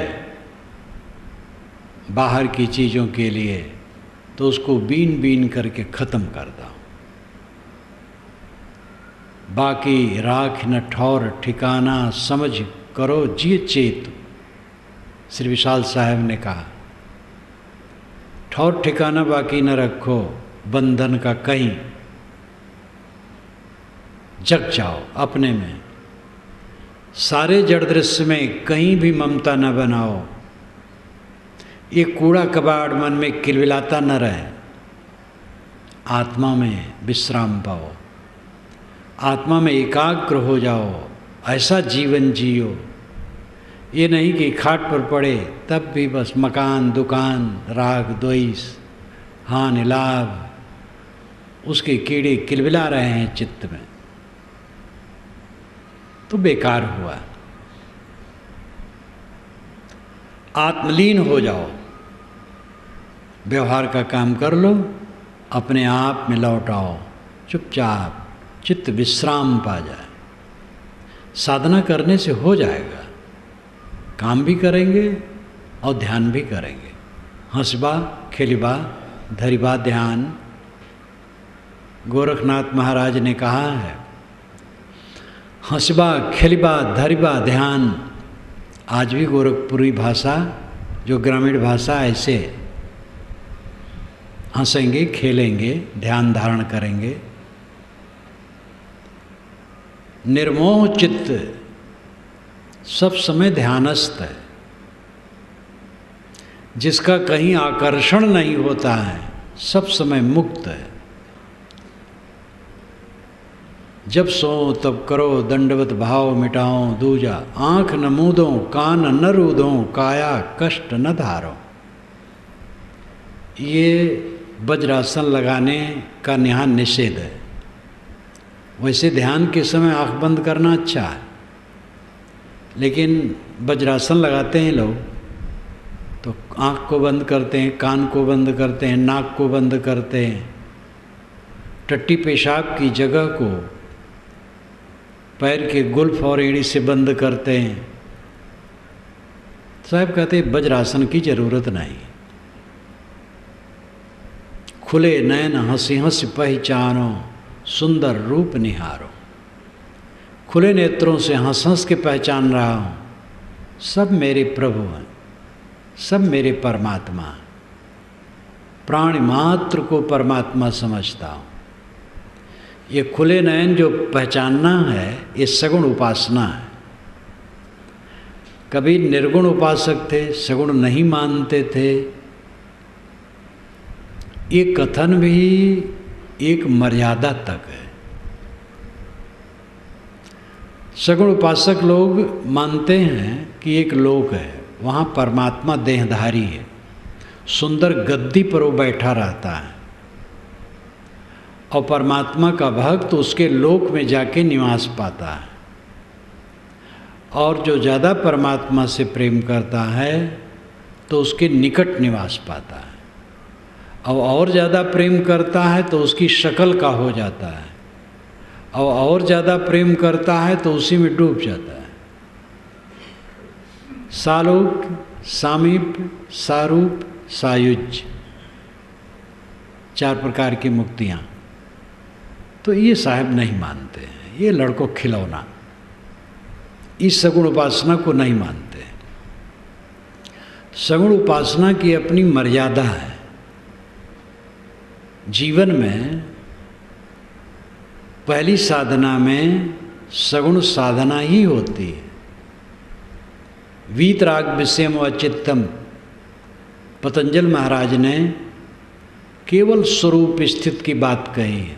बाहर की चीज़ों के लिए तो उसको बीन बीन करके ख़त्म करता हूँ। बाकी राख न ठौर ठिकाना समझ करो जिय चेत, श्री विशाल साहब ने कहा। ठौर ठिकाना बाकी न रखो बंधन का कहीं, जग जाओ अपने में। सारे जड़ दृश्य में कहीं भी ममता न बनाओ। ये कूड़ा कबाड़ मन में किलबिलाता न रहे। आत्मा में विश्राम पाओ, आत्मा में एकाग्र हो जाओ, ऐसा जीवन जियो। ये नहीं कि खाट पर पड़े तब भी बस मकान दुकान राग द्वेष हानि लाभ उसके कीड़े किलबिला रहे हैं चित्त में, तो बेकार हुआ। आत्मलीन हो जाओ, व्यवहार का काम कर लो, अपने आप में लौट आओ, चुपचाप चित्त विश्राम पा जाए। साधना करने से हो जाएगा, काम भी करेंगे और ध्यान भी करेंगे। हंसबा खेलिबा धरिबा ध्यान, गोरखनाथ महाराज ने कहा है, हंसबा खेलिबा धरिबा ध्यान। आज भी गोरखपुरी भाषा जो ग्रामीण भाषा ऐसे हंसेंगे खेलेंगे ध्यान धारण करेंगे। निर्मोह चित्त सब समय ध्यानस्थ है, जिसका कहीं आकर्षण नहीं होता है, सब समय मुक्त है। जब सो तब करो दंडवत भाव मिटाओ दूजा, आँख न मूदो कान न रूदो काया कष्ट न धारो। ये वज्रासन लगाने का यहाँ निषेध है। वैसे ध्यान के समय आँख बंद करना अच्छा है, लेकिन वज्रासन लगाते हैं लोग तो आँख को बंद करते हैं, कान को बंद करते हैं, नाक को बंद करते हैं, टट्टी पेशाब की जगह को पैर के गुल्फ और एड़ी से बंद करते हैं। साहब कहते हैं वज्रासन की जरूरत नहीं। खुले नयन हंसी हंसी पहचानो सुंदर रूप निहारो। खुले नेत्रों से हंस हंस के पहचान रहा हूँ, सब मेरे प्रभु हैं, सब मेरे परमात्मा। प्राण मात्र को परमात्मा समझता हूँ। ये खुले नयन जो पहचानना है, ये सगुण उपासना है। कभी निर्गुण उपासक थे, सगुण नहीं मानते थे। ये कथन भी एक मर्यादा तक है। सगुण उपासक लोग मानते हैं कि एक लोक है, वहाँ परमात्मा देहधारी है, सुंदर गद्दी पर वो बैठा रहता है और परमात्मा का भक्त उसके लोक में जाके निवास पाता है। और जो ज़्यादा परमात्मा से प्रेम करता है तो उसके निकट निवास पाता है, और ज़्यादा प्रेम करता है तो उसकी शक्ल का हो जाता है, और ज़्यादा प्रेम करता है तो उसी में डूब जाता है। सालोक, सामीप्य, सारूप, सायुज्य, 4 प्रकार की मुक्तियाँ। तो ये साहब नहीं मानते हैं, ये लड़कों खिलौना, इस सगुण उपासना को नहीं मानते। सगुण उपासना की अपनी मर्यादा है। जीवन में पहली साधना में सगुण साधना ही होती है। वीतराग विषयम व चित्तम, पतंजल महाराज ने केवल स्वरूप स्थित की बात कही है।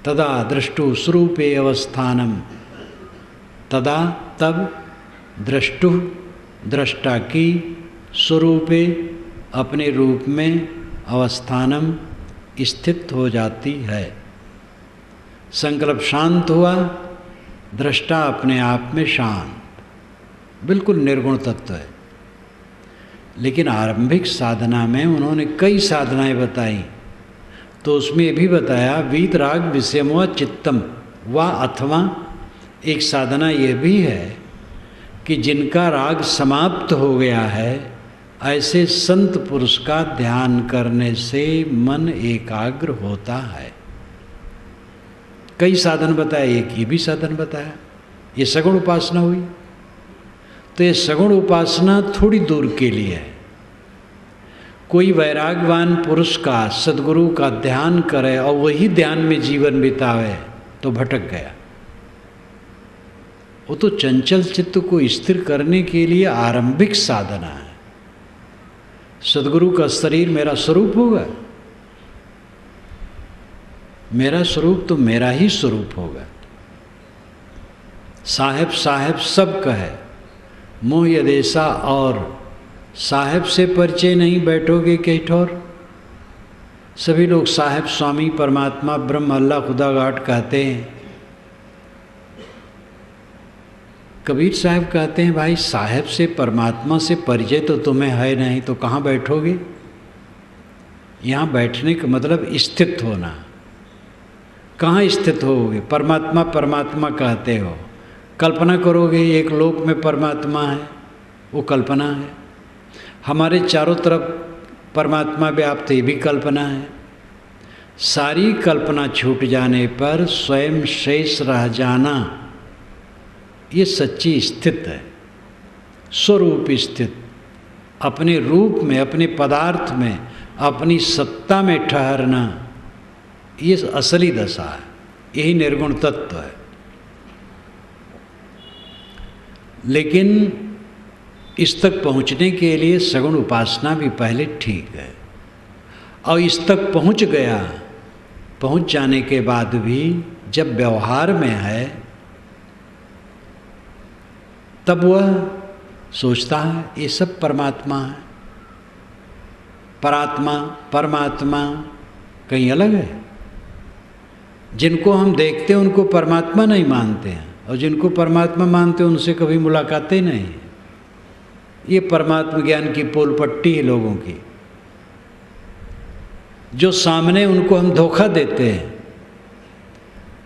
तदा दृष्टु स्वरूपे अवस्थानम, तदा तब दृष्टु दृष्टा की स्वरूपे अपने रूप में अवस्थानम स्थित हो जाती है। संकल्प शांत हुआ, दृष्टा अपने आप में शांत, बिल्कुल निर्गुण तत्व है। लेकिन आरंभिक साधना में उन्होंने कई साधनाएं बताई, तो उसमें भी बताया वीतराग विषयम व चित्तम, व अथवा एक साधना यह भी है कि जिनका राग समाप्त हो गया है, ऐसे संत पुरुष का ध्यान करने से मन एकाग्र होता है। कई साधन बताए, एक ये भी साधन बताया। ये सगुण उपासना हुई। तो ये सगुण उपासना थोड़ी दूर के लिए है। कोई वैरागवान पुरुष का, सद्गुरु का ध्यान करे और वही ध्यान में जीवन बितावे तो भटक गया। वो तो चंचल चित्त को स्थिर करने के लिए आरंभिक साधना है। सद्गुरु का शरीर मेरा स्वरूप होगा, मेरा स्वरूप तो मेरा ही स्वरूप होगा। साहेब साहेब सब कहे, मोह यदेसा, और साहेब से परिचय नहीं बैठोगे कहीं ठोर। सभी लोग साहेब, स्वामी, परमात्मा, ब्रह्म, अल्लाह, खुदा, गाट कहते हैं। कबीर साहब कहते हैं, भाई साहेब से, परमात्मा से परिचय तो तुम्हें है नहीं, तो कहाँ बैठोगे? यहाँ बैठने का मतलब स्थित होना। कहाँ स्थित होगे? परमात्मा परमात्मा कहते हो, कल्पना करोगे एक लोक में परमात्मा है, वो कल्पना है। हमारे चारों तरफ परमात्मा व्याप्त, ये भी कल्पना है। सारी कल्पना छूट जाने पर स्वयं शेष रह जाना, ये सच्ची स्थित है। स्वरूप स्थित, अपने रूप में, अपने पदार्थ में, अपनी सत्ता में ठहरना, ये असली दशा है। यही निर्गुण तत्व है। लेकिन इस तक पहुंचने के लिए सगुण उपासना भी पहले ठीक है। और इस तक पहुंच गया, पहुंच जाने के बाद भी जब व्यवहार में है, तब वह सोचता है ये सब परमात्मा है। परात्मा, परमात्मा कहीं अलग है। जिनको हम देखते हैं उनको परमात्मा नहीं मानते हैं, और जिनको परमात्मा मानते हैं उनसे कभी मुलाकातें नहीं। ये परमात्मा ज्ञान की पोल पट्टी है लोगों की। जो सामने, उनको हम धोखा देते हैं।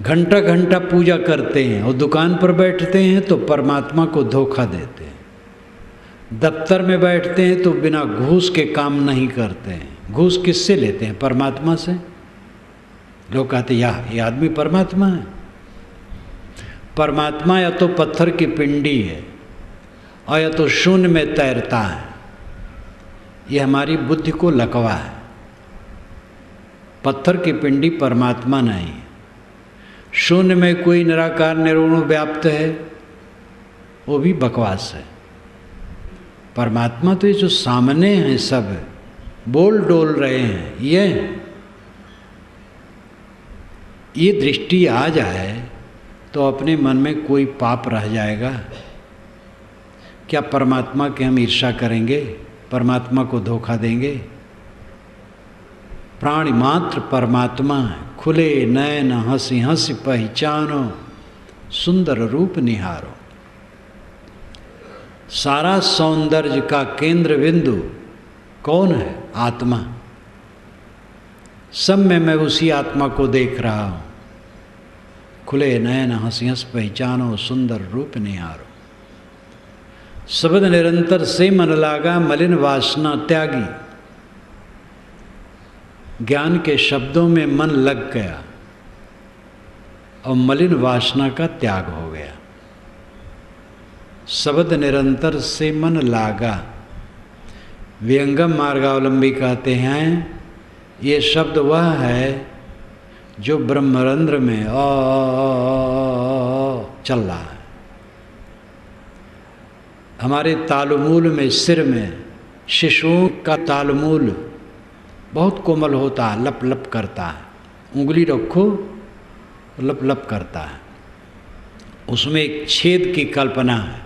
घंटा घंटा पूजा करते हैं और दुकान पर बैठते हैं तो परमात्मा को धोखा देते हैं। दफ्तर में बैठते हैं तो बिना घूस के काम नहीं करते हैं। घूस किससे लेते हैं? परमात्मा से। लोग कहते हैं ये आदमी परमात्मा है। परमात्मा या तो पत्थर की पिंडी है और या तो शून्य में तैरता है। ये हमारी बुद्धि को लकवा है। पत्थर की पिंडी परमात्मा नहीं। शून्य में कोई निराकार निर्गुण व्याप्त है, वो भी बकवास है। परमात्मा तो ये जो सामने हैं सब बोल डोल रहे हैं, ये दृष्टि आ जाए तो अपने मन में कोई पाप रह जाएगा क्या? परमात्मा के हम ईर्ष्या करेंगे? परमात्मा को धोखा देंगे? प्राणी मात्र परमात्मा है, खुले नयन हंसी हंसी पहचानो, सुंदर रूप निहारो। सारा सौंदर्य का केंद्र बिंदु कौन है? आत्मा। सब में मैं उसी आत्मा को देख रहा हूँ। खुले नयन हंसी हंस पहचानो, सुंदर रूप निहारो। शब्द निरंतर से मन लागा, मलिन वासना त्यागी। ज्ञान के शब्दों में मन लग गया और मलिन वासना का त्याग हो गया। शब्द निरंतर से मन लागा। विहंगम मार्गावलंबी कहते हैं ये शब्द वह है जो ब्रह्मरंध्र में चल रहा है। हमारे तालुमूल में, सिर में, शिशुओं का तालुमूल बहुत कोमल होता है, लप लप करता है। उंगली रखो लप लप करता है। उसमें एक छेद की कल्पना है,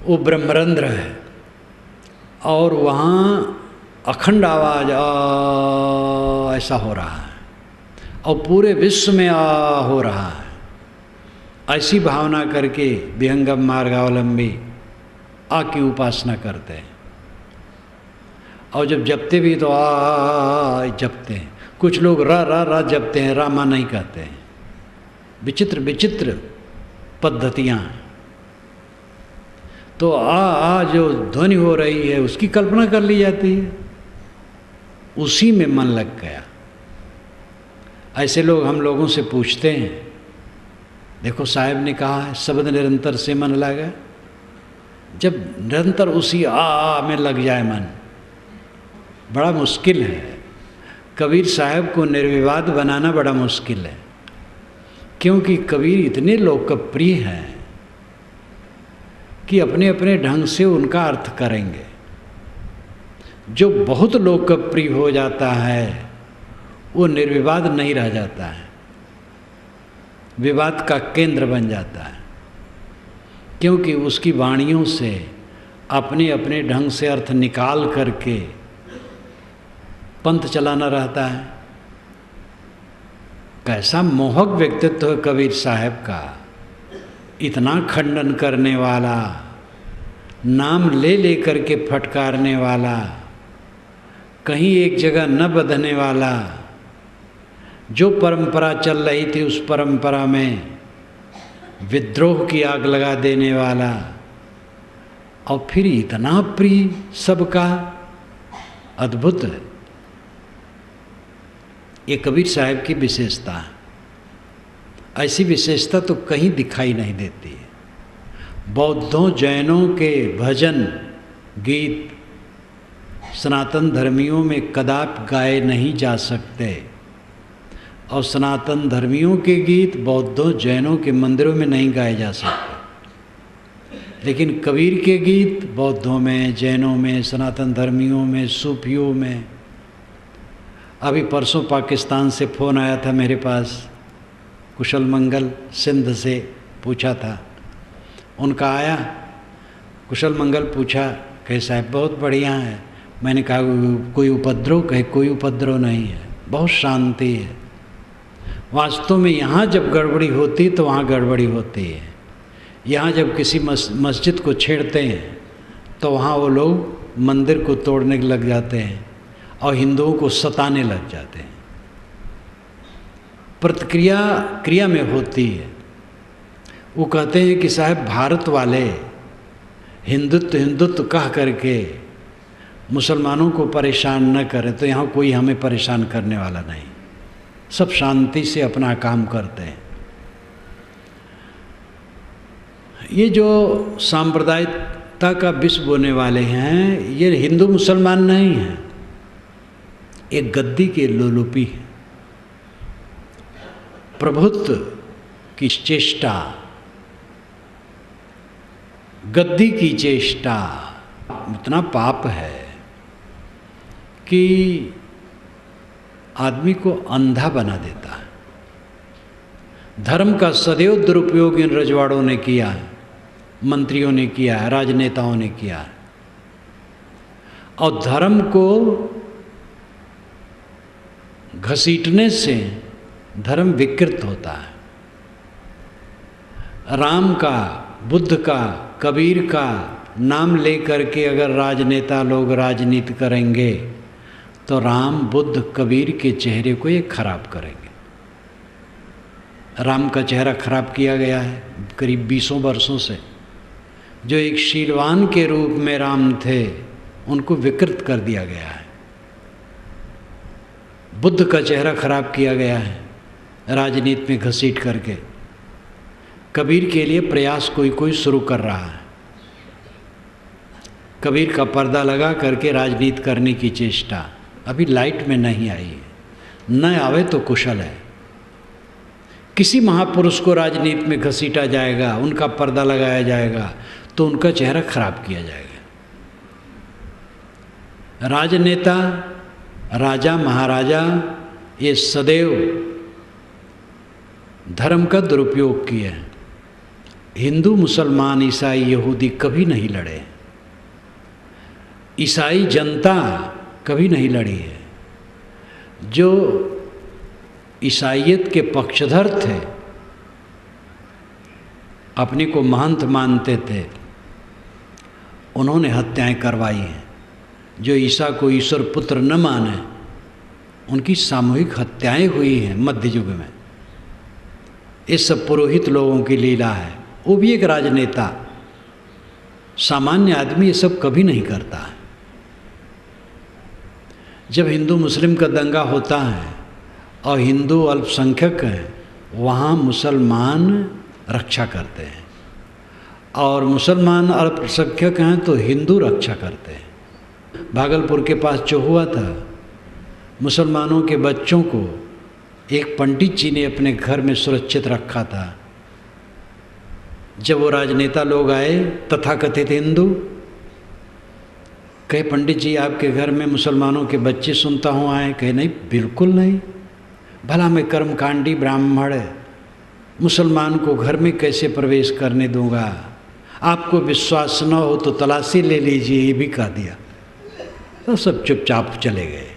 वो ब्रह्मरंध्र है और वहाँ अखंड आवाज ऐसा हो रहा है और पूरे विश्व में हो रहा है। ऐसी भावना करके विहंगम मार्गावलंबी की उपासना करते हैं। और जब जपते भी तो जपते हैं। कुछ लोग रा जपते हैं, रामा नहीं कहते हैं। विचित्र विचित्र पद्धतियाँ। तो जो ध्वनि हो रही है उसकी कल्पना कर ली जाती है, उसी में मन लग गया। ऐसे लोग हम लोगों से पूछते हैं, देखो साहब ने कहा है शब्द निरंतर से मन लगा। जब निरंतर उसी में लग जाए मन, बड़ा मुश्किल है। कबीर साहब को निर्विवाद बनाना बड़ा मुश्किल है, क्योंकि कबीर इतने लोकप्रिय हैं कि अपने अपने ढंग से उनका अर्थ करेंगे। जो बहुत लोकप्रिय हो जाता है वो निर्विवाद नहीं रह जाता है, विवाद का केंद्र बन जाता है, क्योंकि उसकी वाणियों से अपने अपने ढंग से अर्थ निकाल करके पंथ चलाना रहता है। कैसा मोहक व्यक्तित्व है कबीर साहब का, इतना खंडन करने वाला, नाम ले ले करके फटकारने वाला, कहीं एक जगह न बंधने वाला, जो परंपरा चल रही थी उस परंपरा में विद्रोह की आग लगा देने वाला, और फिर इतना प्रिय सबका, अद्भुत है। ये कबीर साहब की विशेषता है। ऐसी विशेषता तो कहीं दिखाई नहीं देती है। बौद्धों जैनों के भजन गीत सनातन धर्मियों में कदापि गाए नहीं जा सकते, और सनातन धर्मियों के गीत बौद्धों जैनों के मंदिरों में नहीं गाए जा सकते। लेकिन कबीर के गीत बौद्धों में, जैनों में, सनातन धर्मियों में, सूफियों में। अभी परसों पाकिस्तान से फ़ोन आया था मेरे पास, कुशल मंगल सिंध से पूछा था। उनका आया, कुशल मंगल पूछा, कहे साहब बहुत बढ़िया है। मैंने कहा कोई उपद्रव? कहे कोई उपद्रव नहीं है, बहुत शांति है। वास्तव में यहाँ जब गड़बड़ी होती तो वहाँ गड़बड़ी होती है। यहाँ जब किसी मस्जिद को छेड़ते हैं तो वहाँ वो लोग मंदिर को तोड़ने लग जाते हैं और हिंदुओं को सताने लग जाते हैं। प्रतिक्रिया क्रिया में होती है। वो कहते हैं कि साहब भारत वाले हिंदुत्व कह करके मुसलमानों को परेशान न करें, तो यहाँ कोई हमें परेशान करने वाला नहीं, सब शांति से अपना काम करते हैं। ये जो सांप्रदायिकता का विष बोने वाले हैं, ये हिंदू मुसलमान नहीं हैं, एक गद्दी के लोलुपी है। प्रभुत्व की चेष्टा गद्दी की चेष्टा इतना पाप है कि आदमी को अंधा बना देता है। धर्म का सदैव दुरुपयोग इन रजवाड़ों ने किया है, मंत्रियों ने किया है, राजनेताओं ने किया है। और धर्म को घसीटने से धर्म विकृत होता है। राम का, बुद्ध का, कबीर का नाम लेकर के अगर राजनेता लोग राजनीति करेंगे तो राम, बुद्ध, कबीर के चेहरे को ये खराब करेंगे। राम का चेहरा खराब किया गया है करीब 20 वर्षों से। जो एक शीलवान के रूप में राम थे उनको विकृत कर दिया गया है। बुद्ध का चेहरा खराब किया गया है राजनीति में घसीट करके। कबीर के लिए प्रयास कोई कोई शुरू कर रहा है। कबीर का पर्दा लगा करके राजनीति करने की चेष्टा अभी लाइट में नहीं आई है, न आवे तो कुशल है। किसी महापुरुष को राजनीति में घसीटा जाएगा, उनका पर्दा लगाया जाएगा तो उनका चेहरा खराब किया जाएगा। राजनेता, राजा, महाराजा ये सदैव धर्म का दुरुपयोग किए हैं। हिंदू, मुसलमान, ईसाई, यहूदी कभी नहीं लड़े। ईसाई जनता कभी नहीं लड़ी है। जो ईसाइयत के पक्षधर थे, अपने को महंत मानते थे, उन्होंने हत्याएं करवाई हैं। जो ईसा को ईश्वर पुत्र न माने उनकी सामूहिक हत्याएं हुई हैं मध्य युग में। ये सब पुरोहित लोगों की लीला है। वो भी एक राजनेता। सामान्य आदमी ये सब कभी नहीं करता है। जब हिंदू मुस्लिम का दंगा होता है और हिंदू अल्पसंख्यक हैं, वहाँ मुसलमान रक्षा करते हैं, और मुसलमान अल्पसंख्यक हैं तो हिंदू रक्षा करते हैं। भागलपुर के पास जो हुआ था, मुसलमानों के बच्चों को एक पंडित जी ने अपने घर में सुरक्षित रखा था। जब वो राजनेता लोग आए, तथाकथित हिंदू, कहे पंडित जी आपके घर में मुसलमानों के बच्चे सुनता हूँ आए। कहे नहीं, बिल्कुल नहीं, भला मैं कर्मकांडी ब्राह्मण मुसलमान को घर में कैसे प्रवेश करने दूंगा? आपको विश्वास न हो तो तलाशी ले लीजिए, ये भी कह दिया। तो सब चुपचाप चले गए।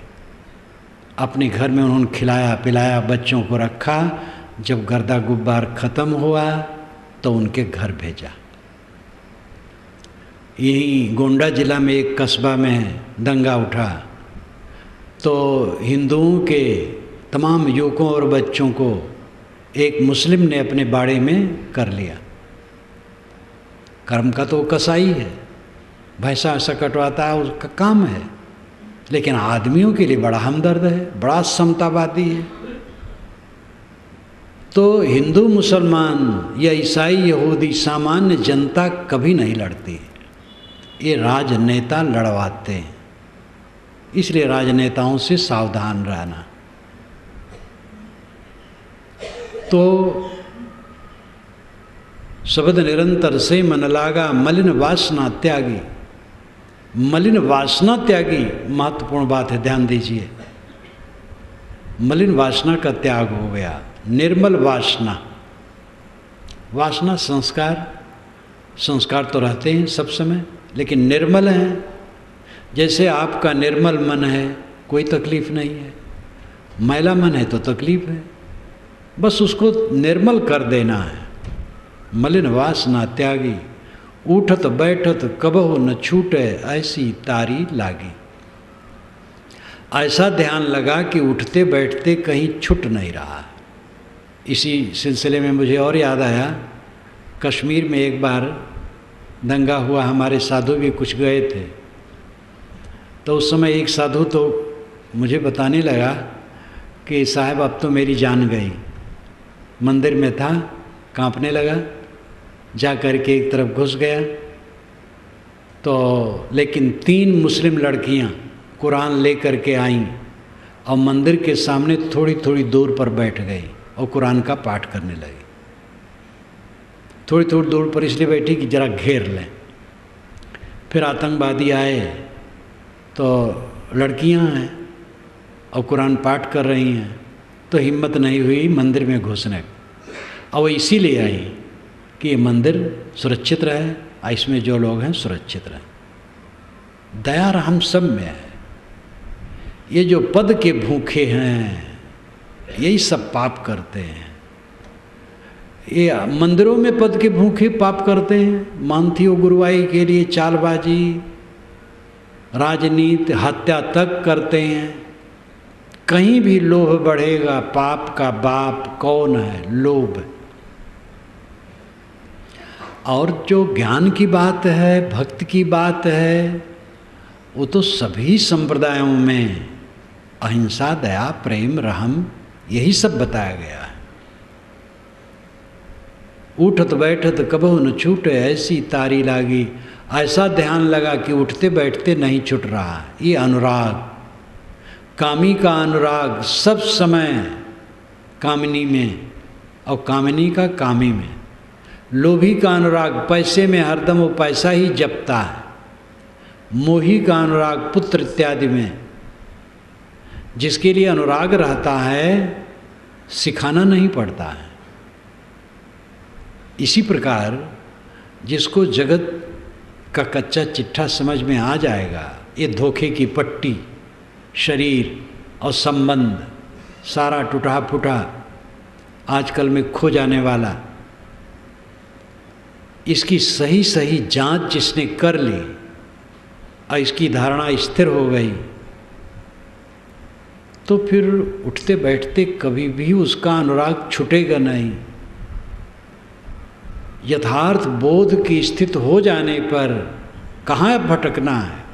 अपने घर में उन्होंने खिलाया पिलाया, बच्चों को रखा। जब गर्दा गुब्बार ख़त्म हुआ तो उनके घर भेजा। यहीं गोंडा जिला में एक कस्बा में दंगा उठा तो हिंदुओं के तमाम युवकों और बच्चों को एक मुस्लिम ने अपने बाड़े में कर लिया। कर्म का तो कसाई है, भैंसा ऐसा कटवाता है, उसका काम है। लेकिन आदमियों के लिए बड़ा हमदर्द है, बड़ा समतावादी है। तो हिंदू, मुसलमान या ईसाई, यहूदी, सामान्य जनता कभी नहीं लड़ती। ये राजनेता लड़वाते हैं। इसलिए राजनेताओं से सावधान रहना। तो शब्द निरंतर से मन लागा, मलिन वासना त्यागी। मलिन वासना त्यागी महत्वपूर्ण बात है, ध्यान दीजिए। मलिन वासना का त्याग हो गया। निर्मल वासना, वासना संस्कार, संस्कार तो रहते हैं सब समय, लेकिन निर्मल हैं। जैसे आपका निर्मल मन है, कोई तकलीफ नहीं है। मैला मन है तो तकलीफ है, बस उसको निर्मल कर देना है। मलिन वासना त्यागी, उठत बैठत कबहु न छूटे, ऐसी तारी लागी। ऐसा ध्यान लगा कि उठते बैठते कहीं छूट नहीं रहा। इसी सिलसिले में मुझे और याद आया, कश्मीर में एक बार दंगा हुआ, हमारे साधु भी कुछ गए थे। तो उस समय एक साधु तो मुझे बताने लगा कि साहब अब तो मेरी जान गई। मंदिर में था, कांपने लगा, जा कर के एक तरफ घुस गया। तो लेकिन 3 मुस्लिम लड़कियां कुरान ले कर के आईं और मंदिर के सामने थोड़ी थोड़ी दूर पर बैठ गई और कुरान का पाठ करने लगी। थोड़ी थोड़ी दूर पर इसलिए बैठी कि जरा घेर लें। फिर आतंकवादी आए तो लड़कियां हैं और कुरान पाठ कर रही हैं, तो हिम्मत नहीं हुई मंदिर में घुसने। और वो इसीलिए आई कि ये मंदिर सुरक्षित रहे और इसमें जो लोग हैं सुरक्षित रहे। दया हम सब में है। ये जो पद के भूखे हैं यही सब पाप करते हैं। ये मंदिरों में पद के भूखे पाप करते हैं, मानथियों गुरुवाई के लिए चालबाजी, राजनीति, हत्या तक करते हैं। कहीं भी लोभ बढ़ेगा, पाप का बाप कौन है? लोभ। और जो ज्ञान की बात है, भक्ति की बात है, वो तो सभी संप्रदायों में अहिंसा, दया, प्रेम, रहम, यही सब बताया गया है। उठत बैठत कबहु न छूटे ऐसी तारी लागी। ऐसा ध्यान लगा कि उठते बैठते नहीं छूट रहा। ये अनुराग, कामी का अनुराग सब समय कामिनी में और कामिनी का कामी में। लोभी का अनुराग पैसे में, हरदम वो पैसा ही जपता है। मोही का अनुराग पुत्र इत्यादि में। जिसके लिए अनुराग रहता है सिखाना नहीं पड़ता है। इसी प्रकार जिसको जगत का कच्चा चिट्ठा समझ में आ जाएगा, ये धोखे की पट्टी, शरीर और संबंध सारा टूटा फूटा आजकल में खो जाने वाला, इसकी सही सही जांच जिसने कर ली और इसकी धारणा स्थिर हो गई, तो फिर उठते बैठते कभी भी उसका अनुराग छूटेगा नहीं। यथार्थ बोध की स्थिति हो जाने पर कहाँ भटकना है?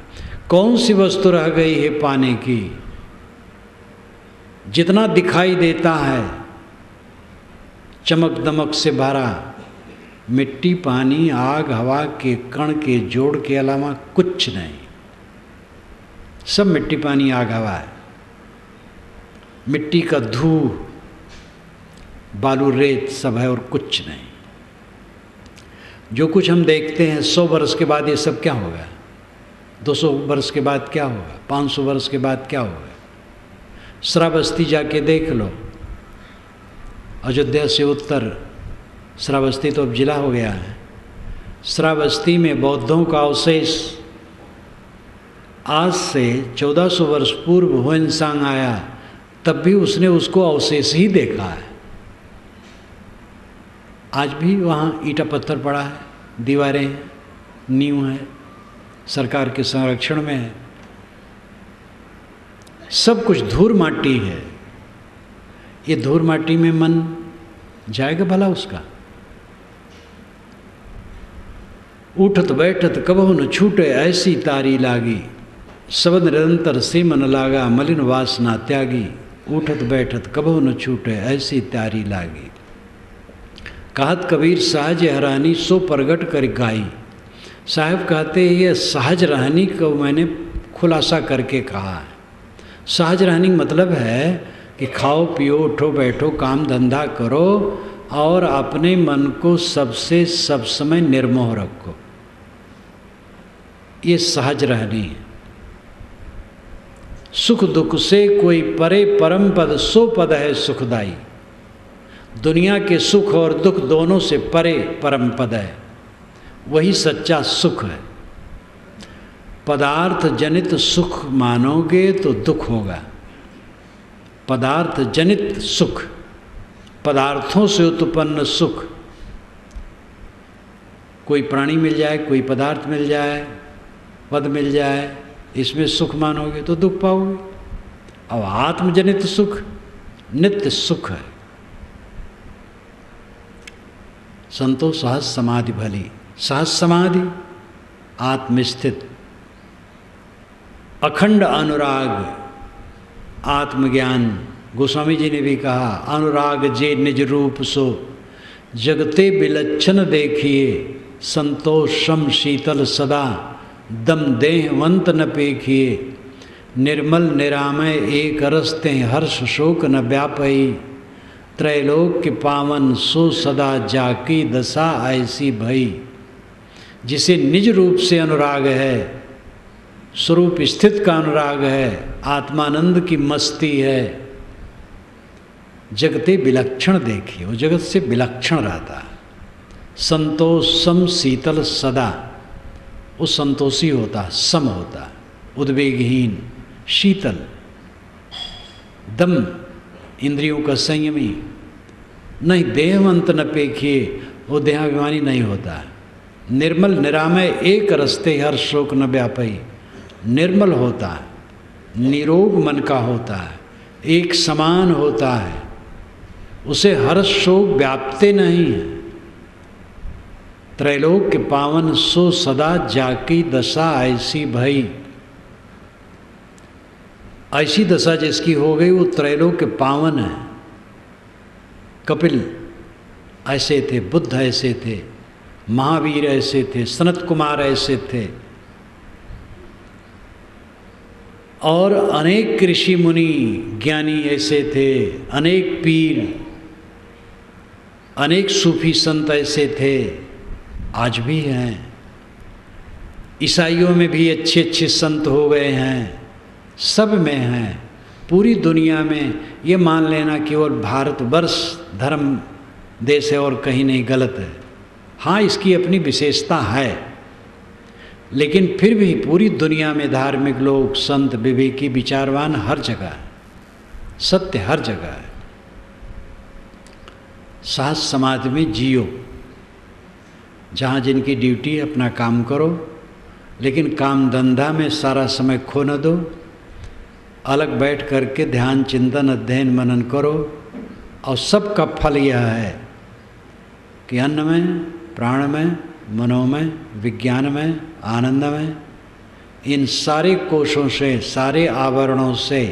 कौन सी वस्तु रह गई है पाने की? जितना दिखाई देता है चमक दमक से भरा, मिट्टी, पानी, आग, हवा के कण के जोड़ के अलावा कुछ नहीं। सब मिट्टी, पानी, आग, हवा है। मिट्टी का धू, बालू, रेत सब है और कुछ नहीं। जो कुछ हम देखते हैं 100 वर्ष के बाद ये सब क्या होगा? 200 वर्ष के बाद क्या होगा? 500 वर्ष के बाद क्या होगा? श्रावस्ती जाके देख लो। अयोध्या से उत्तर श्रावस्ती तो अब जिला हो गया है। श्रावस्ती में बौद्धों का अवशेष आज से 1400 वर्ष पूर्व हुएनसांग आया, तब भी उसने उसको अवशेष ही देखा है। आज भी वहाँ ईंटा पत्थर पड़ा है, दीवारें हैं, नींव है, सरकार के संरक्षण में है। सब कुछ धूल माटी है। ये धूल माटी में मन जाएगा भला उसका? उठत बैठत कबहु न छूटे ऐसी तारी लागी। सब निरंतर से मन लागा मलिन वासना त्यागी। उठत बैठत कबहु न छूटे ऐसी तारी लागी। कहत कबीर सहज हरानी सो प्रगट कर गाई। साहब कहते हैं ये सहज रहनी को मैंने खुलासा करके कहा है। सहज रहनी मतलब है कि खाओ पियो उठो बैठो काम धंधा करो और अपने मन को सबसे सब समय निर्मोह रखो। ये सहज रहनी है। सुख दुख से कोई परे परम पद सो पद है सुखदाई। दुनिया के सुख और दुख दोनों से परे परम पद है, वही सच्चा सुख है। पदार्थ जनित सुख मानोगे तो दुख होगा। पदार्थ जनित सुख, पदार्थों से उत्पन्न सुख। कोई प्राणी मिल जाए, कोई पदार्थ मिल जाए, पद मिल जाए, इसमें सुख मानोगे तो दुख पाओगे। अब आत्मजनित सुख नित्य सुख है। संतो सहज समाधि भली। सहज समाधि आत्मस्थित, अखंड अनुराग, आत्मज्ञान। गोस्वामी जी ने भी कहा अनुराग जे निज रूप सो जगते विलक्षण देखिए। संतोषम शीतल सदा दम देहवंत न पेखिए। निर्मल निरामय एक रसते हर्ष शोक न व्यापई। त्रैलोक के पावन सो सदा जाकी दशा ऐसी भई। जिसे निज रूप से अनुराग है, स्वरूप स्थित का अनुराग है, आत्मानंद की मस्ती है, जगते विलक्षण देखिए, वो जगत से विलक्षण रहता है। संतोष सम शीतल सदा, वो संतोषी होता, सम होता, उद्वेगहीन, शीतल, दम इंद्रियों का संयमी, नहीं देहवंत न पेखिए, वो देहाभिमानी नहीं होता। निर्मल निरामय एक रस्ते हर शोक न व्यापी, निर्मल होता है, निरोग मन का होता है, एक समान होता है, उसे हर शोक व्यापते नहीं है। त्रैलोक के पावन सो सदा जाकी दशा ऐसी भई, ऐसी दशा जिसकी हो गई वो त्रैलोक के पावन है। कपिल ऐसे थे, बुद्ध ऐसे थे, महावीर ऐसे थे, सनत कुमार ऐसे थे, और अनेक ऋषि मुनि ज्ञानी ऐसे थे, अनेक पीर, अनेक सूफी संत ऐसे थे, आज भी हैं। ईसाइयों में भी अच्छे अच्छे संत हो गए हैं, सब में हैं। पूरी दुनिया में ये मान लेना कि और भारतवर्ष धर्म देश है और कहीं नहीं, गलत है। हाँ, इसकी अपनी विशेषता है, लेकिन फिर भी पूरी दुनिया में धार्मिक लोग, संत, विवेकी, विचारवान हर जगह है, सत्य हर जगह है। साथ समाज में जियो, जहाँ जिनकी ड्यूटी अपना काम करो, लेकिन काम धंधा में सारा समय खो न दो। अलग बैठ करके ध्यान, चिंतन, अध्ययन, मनन करो, और सबका फल यह है कि अन्न में, प्राण में, मनो में, विज्ञान में, आनंद में, इन सारे कोशों से, सारे आवरणों से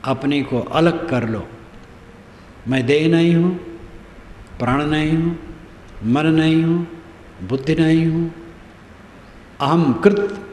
अपने को अलग कर लो। मैं देह नहीं हूँ, प्राण नहीं हूँ, मन नहीं हूँ, बुद्धि नहीं हूँ, अहम कृत